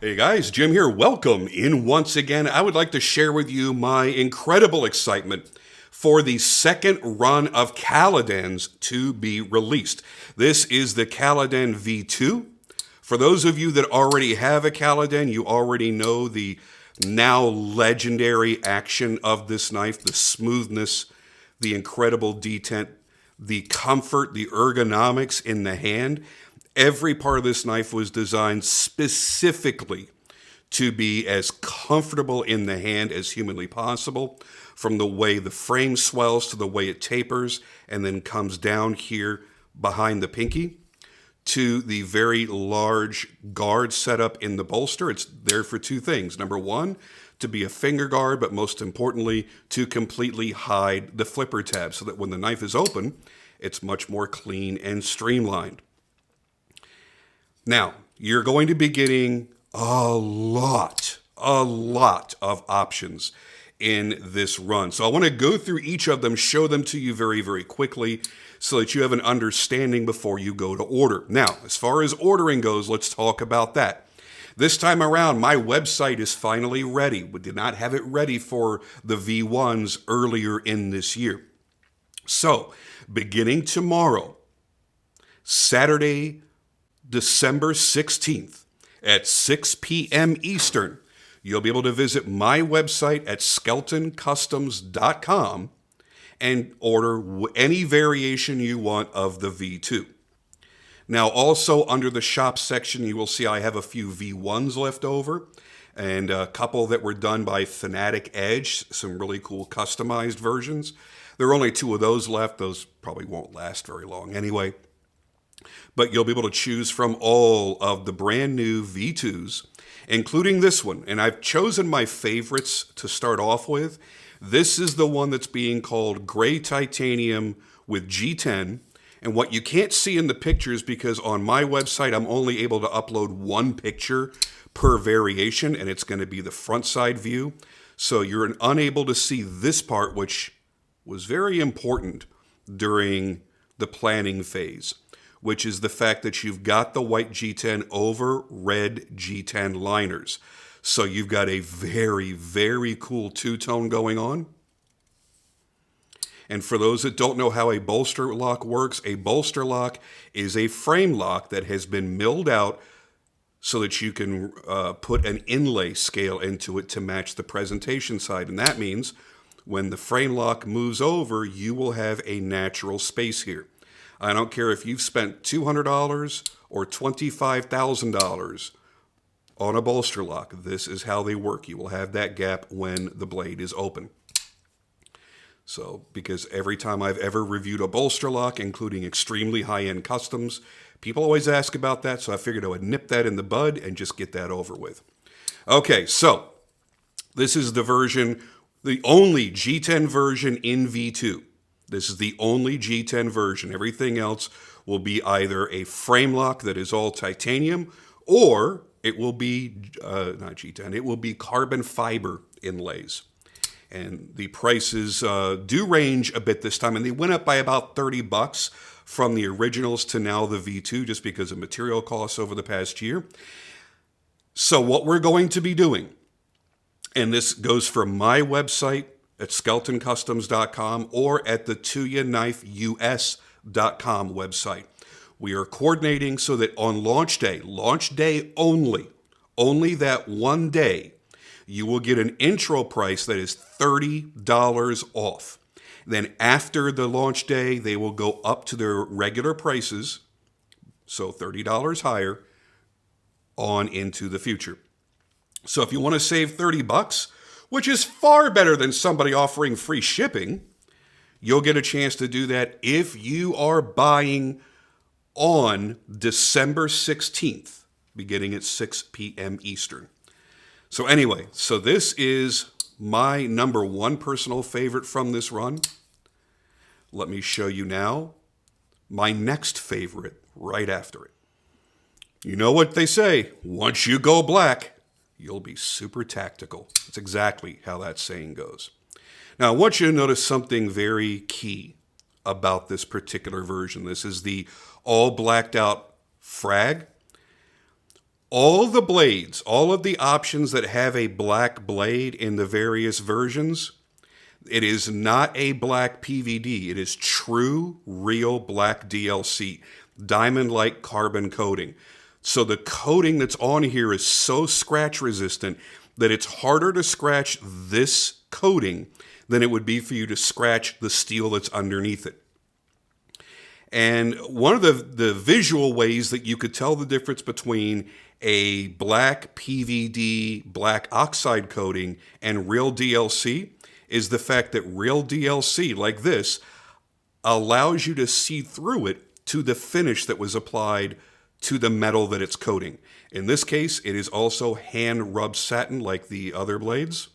Hey guys, Jim here. Welcome in once again. I would like to share with you my incredible excitement for the second run of Caladans to be released. This is the Kaladan V2. For those of you that already have a Caladan, you already know the now legendary action of this knife, the smoothness, the incredible detent, the comfort, the ergonomics in the hand. Every part of this knife was designed specifically to be as comfortable in the hand as humanly possible, from the way the frame swells to the way it tapers and then comes down here behind the pinky, to the very large guard setup in the bolster. It's there for two things. Number one, to be a finger guard, but most importantly, to completely hide the flipper tab so that when the knife is open, it's much more clean and streamlined. Now, you're going to be getting a lot of options in this run. So I want to go through each of them, show them to you very, very quickly so that you have an understanding before you go to order. Now, as far as ordering goes, let's talk about that. This time around, my website is finally ready. We did not have it ready for the V1s earlier in this year. So, beginning tomorrow, Saturday, December 16th at 6 p.m. Eastern, you'll be able to visit my website at skeltoncustoms.com and order any variation you want of the V2. Now, also under the shop section, you will see I have a few V1s left over and a couple that were done by Fanatic Edge, some really cool customized versions. There are only two of those left. Those probably won't last very long anyway. But you'll be able to choose from all of the brand new V2s, including this one. And I've chosen my favorites to start off with. This is the one that's being called Gray Titanium with G10. And what you can't see in the pictures, because on my website, I'm only able to upload one picture per variation, and it's going to be the front side view. So you're unable to see this part, which was very important during the planning phase, which is the fact that you've got the white G10 over red G10 liners. So you've got a very, very cool two-tone going on. And for those that don't know how a bolster lock works, a bolster lock is a frame lock that has been milled out so that you can put an inlay scale into it to match the presentation side. And that means when the frame lock moves over, you will have a natural space here. I don't care if you've spent $200 or $25,000 on a bolster lock. This is how they work. You will have that gap when the blade is open. So, because every time I've ever reviewed a bolster lock, including extremely high-end customs, people always ask about that, so I figured I would nip that in the bud and just get that over with. Okay, so this is the version, the only G10 version in V2. This is the only G10 version. Everything else will be either a frame lock that is all titanium, or it will be, not G10, it will be carbon fiber inlays. And the prices do range a bit this time, and they went up by about $30 from the originals to now the V2, just because of material costs over the past year. So what we're going to be doing, and this goes from my website at skeltoncustoms.com or at the tuyanifeus.com website. We are coordinating so that on launch day only that one day, you will get an intro price that is $30 off. Then after the launch day, they will go up to their regular prices, so $30 higher, on into the future. So if you want to save $30, which is far better than somebody offering free shipping, you'll get a chance to do that if you are buying on December 16th, beginning at 6 p.m. Eastern. So anyway, so this is my number one personal favorite from this run. Let me show you now my next favorite right after it. You know what they say, once you go black, you'll be super tactical. That's exactly how that saying goes. Now, I want you to notice something very key about this particular version. This is the all blacked out Frag. All the blades, all of the options that have a black blade in the various versions, it is not a black PVD. It is true, real black DLC, diamond-like carbon coating. So the coating that's on here is so scratch resistant that it's harder to scratch this coating than it would be for you to scratch the steel that's underneath it. And one of the visual ways that you could tell the difference between a black PVD, black oxide coating, and real DLC is the fact that real DLC, like this, allows you to see through it to the finish that was applied to the metal that it's coating. In this case, it is also hand-rubbed satin like the other blades.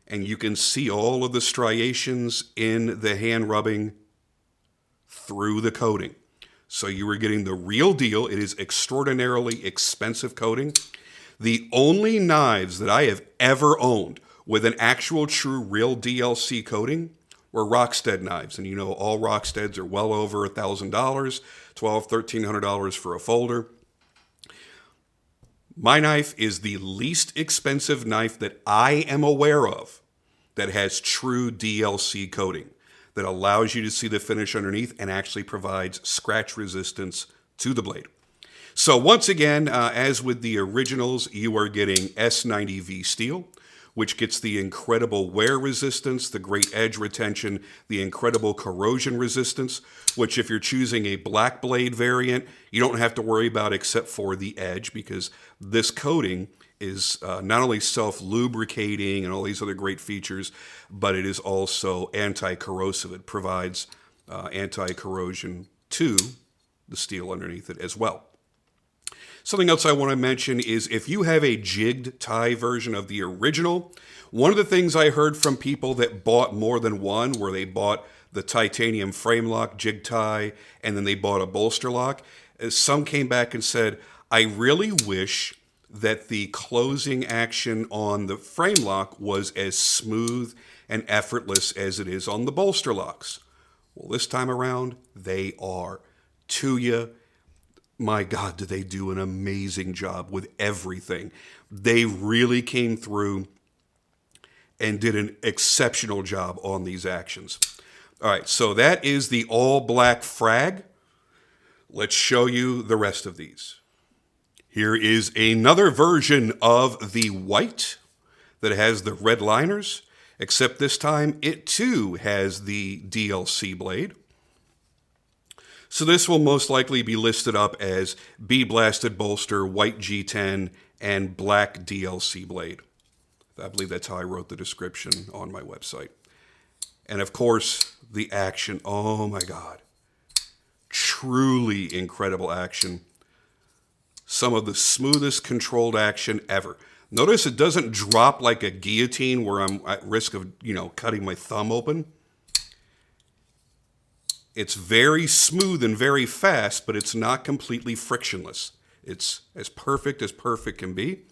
And you can see all of the striations in the hand rubbing through the coating. So you are getting the real deal. It is extraordinarily expensive coating. The only knives that I have ever owned with an actual true real DLC coating were Rockstead knives. And you know, all Rocksteads are well over $1,000, $1,200, $1,300 for a folder. My knife is the least expensive knife that I am aware of that has true DLC coating that allows you to see the finish underneath and actually provides scratch resistance to the blade. So once again, as with the originals, you are getting S90V steel, which gets the incredible wear resistance, the great edge retention, the incredible corrosion resistance, which if you're choosing a black blade variant, you don't have to worry about except for the edge, because this coating is not only self-lubricating and all these other great features, but it is also anti-corrosive. It provides anti-corrosion to the steel underneath it as well. Something else I want to mention is if you have a jigged tie version of the original, one of the things I heard from people that bought more than one, where they bought the titanium frame lock jig tie and then they bought a bolster lock, is some came back and said, I really wish that the closing action on the frame lock was as smooth and effortless as it is on the bolster locks. Well, this time around, they are. Tuya, my God, did they do an amazing job with everything. They really came through and did an exceptional job on these actions. All right, so that is the all-black Frag. Let's show you the rest of these. Here is another version of the white that has the red liners, except this time it too has the DLC blade. So this will most likely be listed up as B-blasted bolster, white G10, and black DLC blade. I believe that's how I wrote the description on my website. And of course, the action. Oh my God. Truly incredible action. Some of the smoothest controlled action ever. Notice it doesn't drop like a guillotine where I'm at risk of, cutting my thumb open. It's very smooth and very fast, but it's not completely frictionless. It's as perfect can be.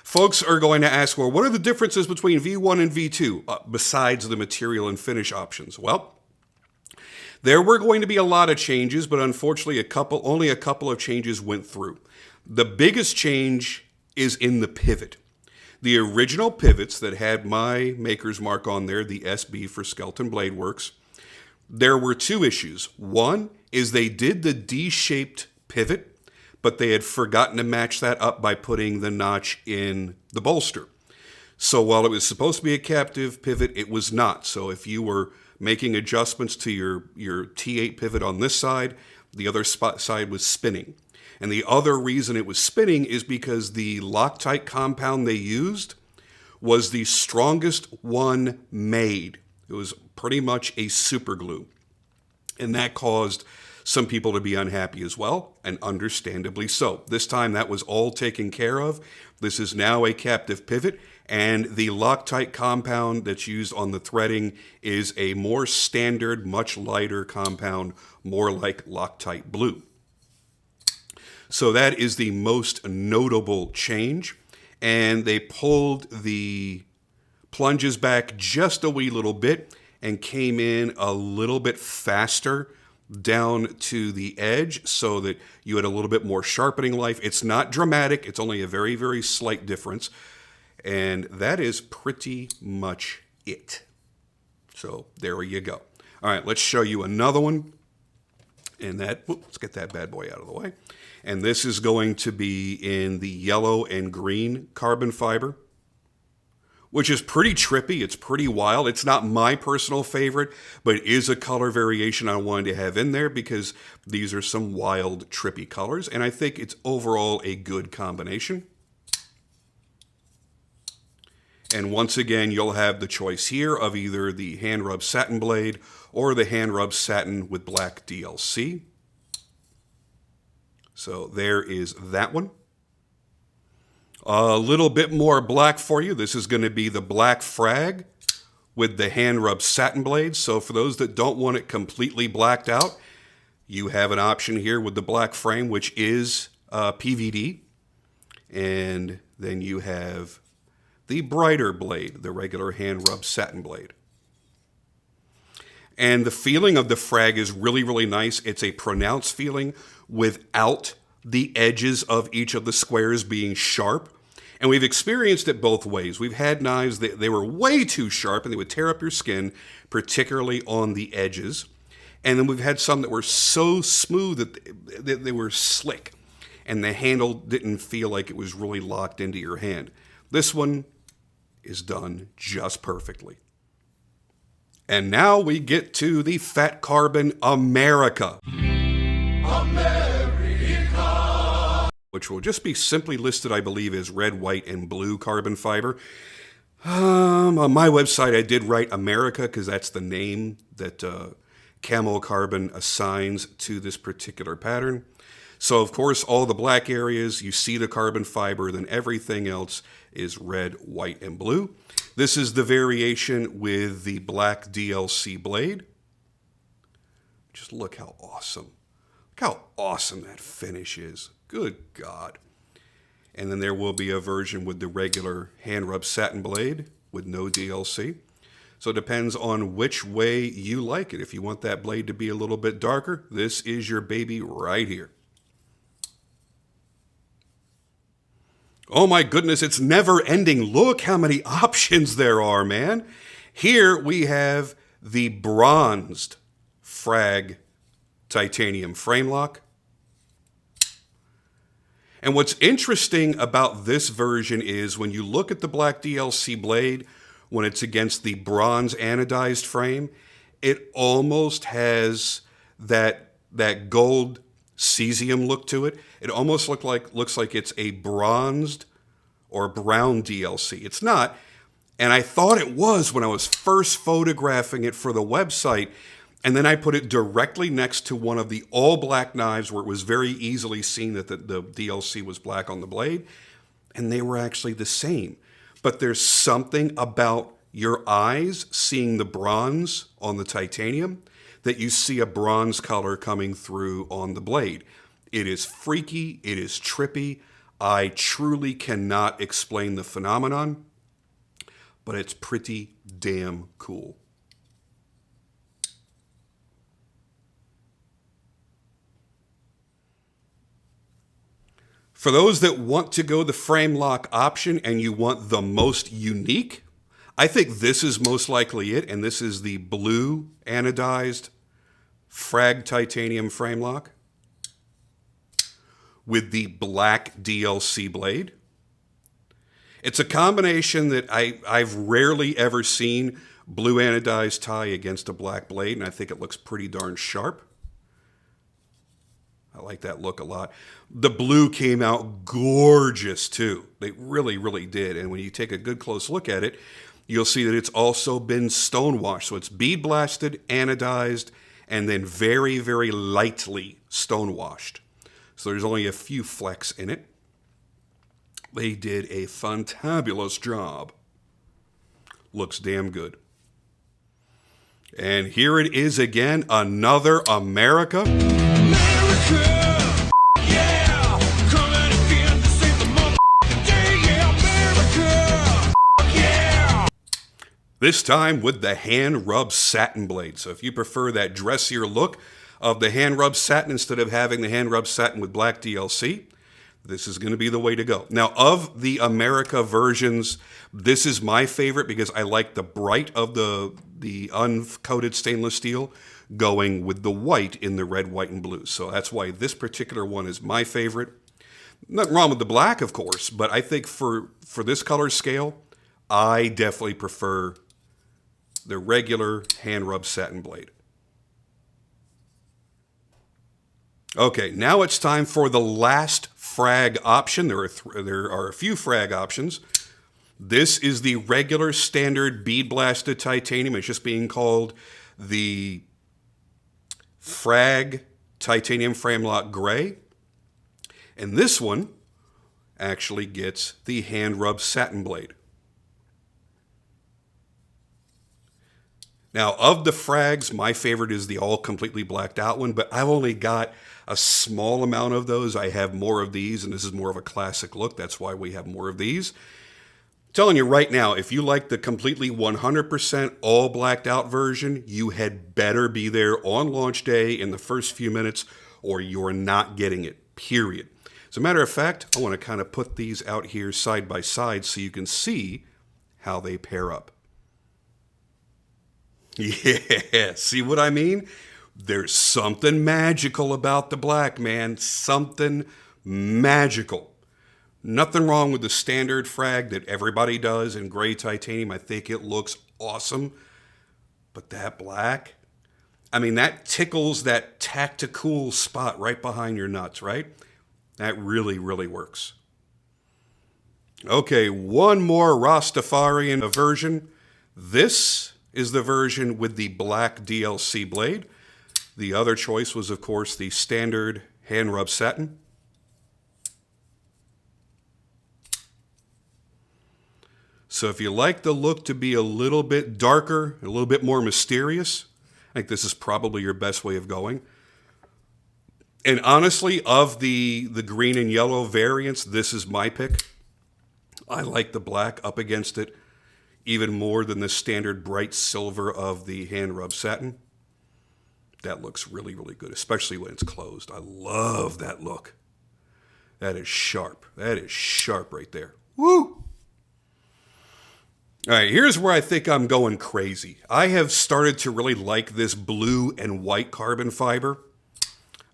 Folks are going to ask, well, what are the differences between V1 and V2 besides the material and finish options? Well, there were going to be a lot of changes, but unfortunately only a couple of changes went through. The biggest change is in the pivot. The original pivots that had my maker's mark on there, the SB for Skelton Bladeworks, there were two issues. One is they did the D-shaped pivot, but they had forgotten to match that up by putting the notch in the bolster. So while it was supposed to be a captive pivot, it was not. So if you were making adjustments to your T8 pivot on this side, the other side was spinning. And the other reason it was spinning is because the Loctite compound they used was the strongest one made. It was pretty much a super glue. And that caused some people to be unhappy as well, and understandably so. This time that was all taken care of. This is now a captive pivot, and the Loctite compound that's used on the threading is a more standard, much lighter compound, more like Loctite blue. So that is the most notable change. And they pulled the plunges back just a wee little bit and came in a little bit faster down to the edge so that you had a little bit more sharpening life. It's not dramatic. It's only a very, very slight difference. And that is pretty much it. So there you go. All right, let's show you another one. And let's get that bad boy out of the way. And this is going to be in the yellow and green carbon fiber, which is pretty trippy. It's pretty wild. It's not my personal favorite, but it is a color variation I wanted to have in there because these are some wild, trippy colors. And I think it's overall a good combination. And once again, you'll have the choice here of either the hand rub satin blade or the hand rub satin with black DLC. So there is that one. A little bit more black for you. This is going to be the black Frag with the hand rub satin blades. So for those that don't want it completely blacked out, you have an option here with the black frame, which is PVD. And then you have the brighter blade, the regular hand rub satin blade. And the feeling of the Frag is really, really nice. It's a pronounced feeling without the edges of each of the squares being sharp. And we've experienced it both ways. We've had knives that they were way too sharp and they would tear up your skin, particularly on the edges. And then we've had some that were so smooth that they were slick and the handle didn't feel like it was really locked into your hand. This one is done just perfectly. And now we get to the Fat Carbon America. Which will just be simply listed, I believe, as red, white, and blue carbon fiber. On my website, I did write America because that's the name that Camo Carbon assigns to this particular pattern. So, of course, all the black areas, you see the carbon fiber, then everything else is red, white, and blue. This is the variation with the black DLC blade. Just look how awesome. Look how awesome that finish is. Good God. And then there will be a version with the regular hand rub satin blade with no DLC. So it depends on which way you like it. If you want that blade to be a little bit darker, this is your baby right here. Oh my goodness, it's never ending. Look how many options there are, man. Here we have the bronzed Frag titanium frame lock. And what's interesting about this version is when you look at the black DLC blade, when it's against the bronze anodized frame, it almost has that gold cesium look to it. It almost looks like it's a bronzed or brown DLC. It's not, and I thought it was when I was first photographing it for the website, and then I put it directly next to one of the all-black knives where it was very easily seen that the DLC was black on the blade, and they were actually the same. But there's something about your eyes seeing the bronze on the titanium that you see a bronze color coming through on the blade. It is freaky, it is trippy. I truly cannot explain the phenomenon, but it's pretty damn cool. For those that want to go the frame lock option and you want the most unique, I think this is most likely it, and this is the blue anodized Frag titanium frame lock with the black DLC blade. It's a combination that I've rarely ever seen blue anodized tie against a black blade, and I think it looks pretty darn sharp. I like that look a lot. The blue came out gorgeous too. They really, really did. And when you take a good close look at it, you'll see that it's also been stonewashed. So it's bead blasted, anodized, and then very, very lightly stonewashed. So there's only a few flecks in it. They did a fantabulous job. Looks damn good. And here it is again, another America. America, yeah, coming again to save the motherfucking day, yeah, America, yeah. This time with the hand rub satin blade. So if you prefer that dressier look, of the hand rub satin instead of having the hand rub satin with black DLC, this is going to be the way to go. Now, of the America versions, this is my favorite because I like the bright of the uncoated stainless steel going with the white in the red, white, and blue. So that's why this particular one is my favorite. Nothing wrong with the black, of course, but I think for this color scale, I definitely prefer the regular hand rub satin blade. Okay, now it's time for the last frag option. There are a few frag options. This is the regular standard bead blasted titanium. It's just being called the Frag Titanium Frame Lock Gray. And this one actually gets the hand rub satin blade. Now, of the frags, my favorite is the all completely blacked out one, but I've only got a small amount of those. I have more of these, and this is more of a classic look. That's why we have more of these. I'm telling you right now, if you like the completely 100% all blacked out version, you had better be there on launch day in the first few minutes, or you're not getting it, period. As a matter of fact, I want to kind of put these out here side by side so you can see how they pair up. Yeah, see what I mean? There's something magical about the black, man. Something magical. Nothing wrong with the standard frag that everybody does in gray titanium. I think it looks awesome. But that black, I mean, that tickles that tactical spot right behind your nuts, right? That really, really works. Okay, one more Rastafarian version. This is the version with the black DLC blade. The other choice was, of course, the standard hand rub satin. So if you like the look to be a little bit darker, a little bit more mysterious, I think this is probably your best way of going. And honestly, of the green and yellow variants, this is my pick. I like the black up against it even more than the standard bright silver of the hand rub satin. That looks really, really good, especially when it's closed. I love that look. That is sharp. That is sharp right there. Woo! All right, here's where I think I'm going crazy. I have started to really like this blue and white carbon fiber.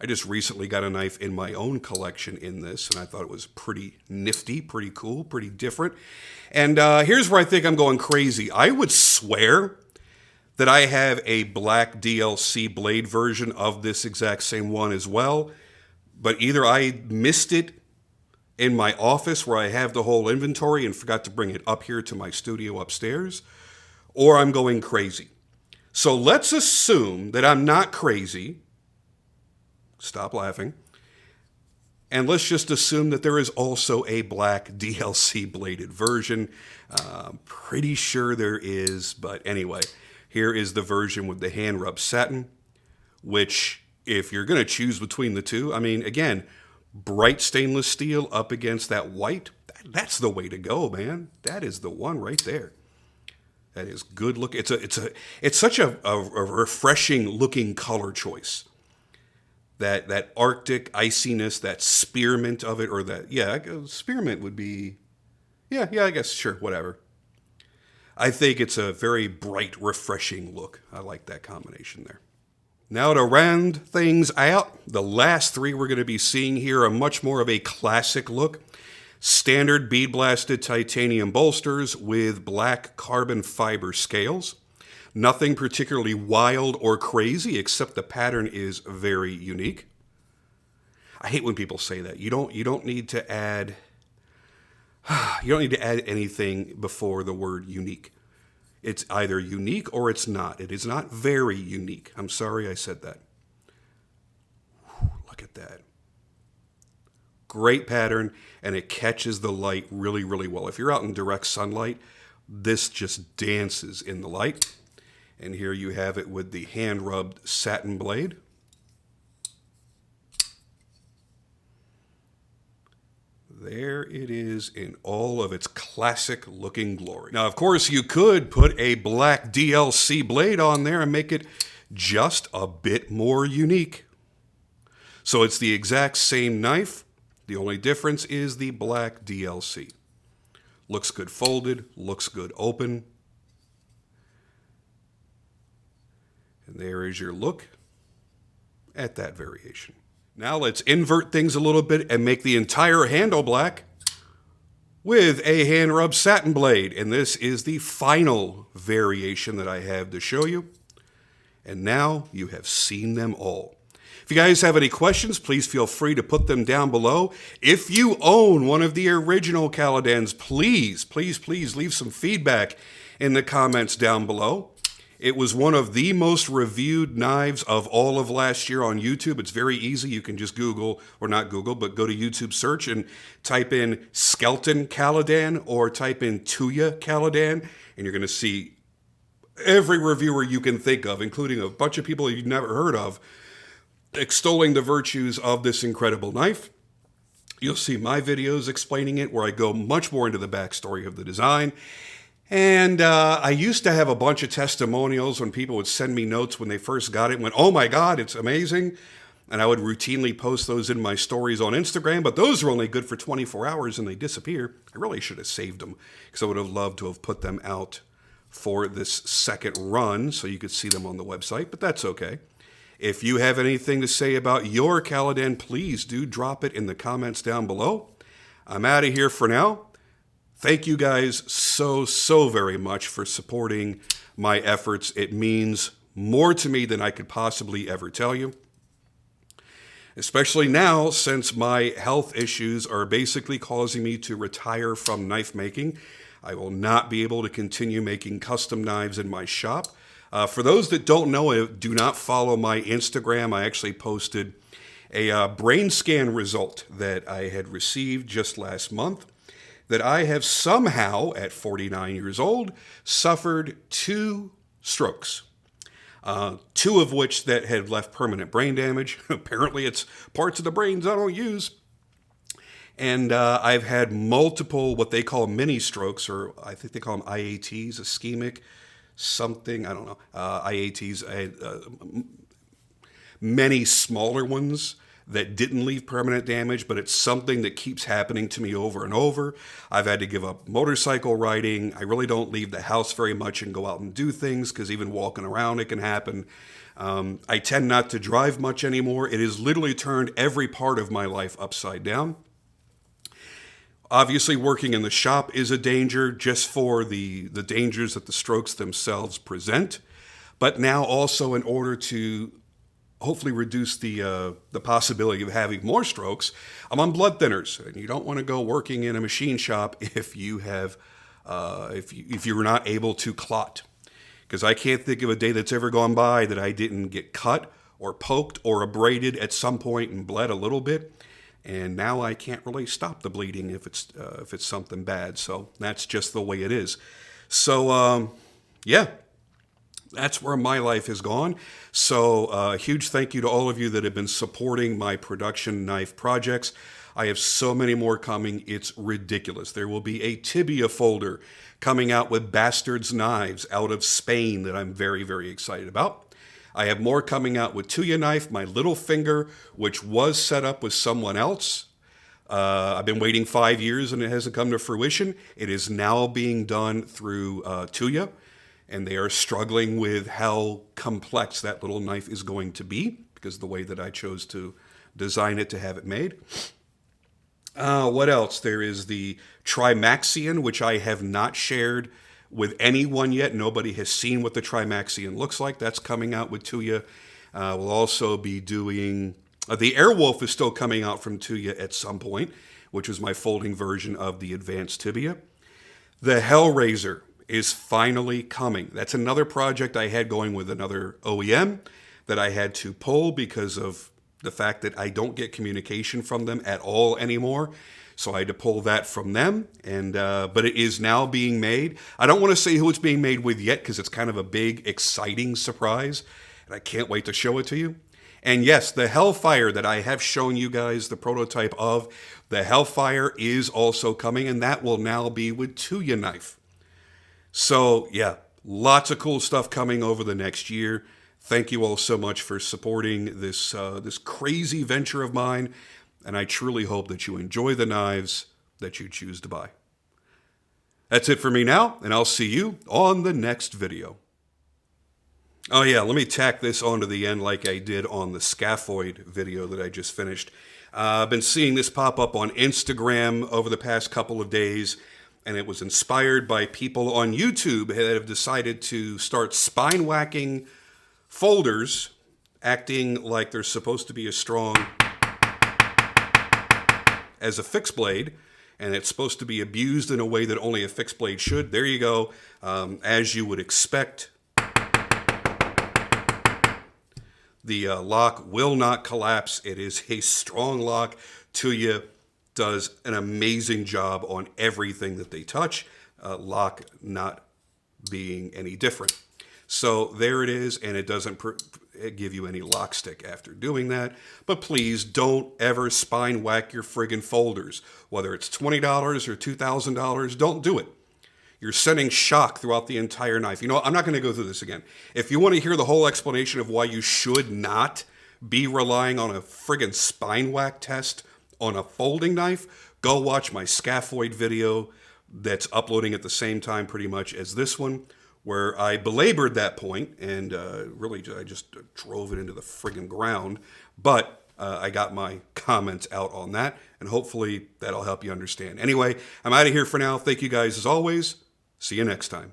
I just recently got a knife in my own collection in this, and I thought it was pretty nifty, pretty cool, pretty different. And here's where I think I'm going crazy. I would swear that I have a black DLC blade version of this exact same one as well, but either I missed it in my office where I have the whole inventory and forgot to bring it up here to my studio upstairs, or I'm going crazy. So let's assume that I'm not crazy. Stop laughing. And let's just assume that there is also a black DLC bladed version. Pretty sure there is, but anyway, here is the version with the hand rub satin, which if you're going to choose between the two, I mean, again, bright stainless steel up against that white, that's the way to go, man. That is the one right there. That is good look. It's such a refreshing looking color choice. That Arctic iciness, that spearmint of it, or that, yeah, spearmint would be, yeah, I guess, sure, whatever. I think it's a very bright, refreshing look. I like that combination there. Now to round things out, the last three we're going to be seeing here are much more of a classic look. Standard bead blasted titanium bolsters with black carbon fiber scales. Nothing particularly wild or crazy, except the pattern is very unique. I hate when people say that. You don't need to add anything before the word unique. It's either unique or it's not. It is not very unique. I'm sorry I said that. Whew, look at that. Great pattern, and it catches the light really, really well. If you're out in direct sunlight, this just dances in the light. And here you have it with the hand-rubbed satin blade. There it is in all of its classic-looking glory. Now, of course, you could put a black DLC blade on there and make it just a bit more unique. So it's the exact same knife. The only difference is the black DLC. Looks good folded, looks good open. And there is your look at that variation. Now let's invert things a little bit and make the entire handle black with a hand rub satin blade. And this is the final variation that I have to show you. And now you have seen them all. If you guys have any questions, please feel free to put them down below. If you own one of the original Caladans, please, please, please leave some feedback in the comments down below. It was one of the most reviewed knives of all of last year on YouTube. It's very easy. You can just Google, or not Google, but go to YouTube search and type in Skelton Caladan or type in Tuya Caladan, and you're going to see every reviewer you can think of, including a bunch of people you've never heard of, extolling the virtues of this incredible knife. You'll see my videos explaining it, where I go much more into the backstory of the design. And I used to have a bunch of testimonials when people would send me notes when they first got it and went, oh my God, it's amazing. And I would routinely post those in my stories on Instagram, but those are only good for 24 hours and they disappear. I really should have saved them, because I would have loved to have put them out for this second run so you could see them on the website, but that's okay. If you have anything to say about your Caladan, please do drop it in the comments down below. I'm out of here for now. Thank you guys so very much for supporting my efforts. It means more to me than I could possibly ever tell you. Especially now, since my health issues are basically causing me to retire from knife making. I will not be able to continue making custom knives in my shop. For those that don't know, do not follow my Instagram. I actually posted a brain scan result that I had received just last month, that I have somehow, at 49 years old, suffered 2 strokes. 2 of which that had left permanent brain damage. Apparently it's parts of the brains I don't use. And I've had multiple what they call mini strokes, or I think they call them IATs, ischemic something, I don't know, IATs, many smaller ones that didn't leave permanent damage, but it's something that keeps happening to me over and over. I've had to give up motorcycle riding. I really don't leave the house very much and go out and do things, because even walking around it can happen. I tend not to drive much anymore. It has literally turned every part of my life upside down. Obviously, working in the shop is a danger, just for the dangers that the strokes themselves present. But now also, in order to hopefully reduce the possibility of having more strokes, I'm on blood thinners, and you don't want to go working in a machine shop if you have if you're not able to clot, because I can't think of a day that's ever gone by that I didn't get cut or poked or abraded at some point and bled a little bit, and now I can't really stop the bleeding if it's something bad. So that's just the way it is. So yeah. That's where my life has gone. So a huge thank you to all of you that have been supporting my production knife projects. I have so many more coming. It's ridiculous. There will be a tibia folder coming out with Bastard's knives out of Spain that I'm very excited about. I have more coming out with Tuya knife, my little finger, which was set up with someone else. I've been waiting 5 years and it hasn't come to fruition. It is now being done through Tuya. And they are struggling with how complex that little knife is going to be, because of the way that I chose to design it to have it made. What else? There is the Trimaxion, which I have not shared with anyone yet. Nobody has seen what the Trimaxion looks like. That's coming out with Tuya. We'll also be doing... the Airwolf is still coming out from Tuya at some point, which was my folding version of the advanced tibia. The Hellraiser is finally coming. That's another project I had going with another OEM that I had to pull because of the fact that I don't get communication from them at all anymore. So I had to pull that from them, and but it is now being made. I don't want to say who it's being made with yet, because it's kind of a big, exciting surprise, and I can't wait to show it to you. And yes, the Hellfire that I have shown you guys the prototype of, the Hellfire is also coming, and that will now be with Tuya knife. So yeah, lots of cool stuff coming over the next year. Thank you all so much for supporting this this crazy venture of mine, and I truly hope that you enjoy the knives that you choose to buy. That's it for me now, and I'll see you on the next video. Oh yeah, let me tack this onto the end like I did on the scaphoid video that I just finished. I've been seeing this pop up on Instagram over the past couple of days, and it was inspired by people on YouTube that have decided to start spine whacking folders, acting like they're supposed to be as strong as a fixed blade, and it's supposed to be abused in a way that only a fixed blade should. There you go. As you would expect, the lock will not collapse. It is a strong lock. Tuya does an amazing job on everything that they touch, lock not being any different. So there it is, and it doesn't give you any lock stick after doing that. But please don't ever spine whack your friggin' folders. Whether it's $20 or $2,000, don't do it. You're sending shock throughout the entire knife. You know, I'm not going to go through this again. If you want to hear the whole explanation of why you should not be relying on a friggin' spine whack test on a folding knife, go watch my scaphoid video that's uploading at the same time pretty much as this one, where I belabored that point and really I just drove it into the friggin' ground. But I got my comments out on that, and hopefully that'll help you understand. Anyway, I'm out of here for now. Thank you guys as always. See you next time.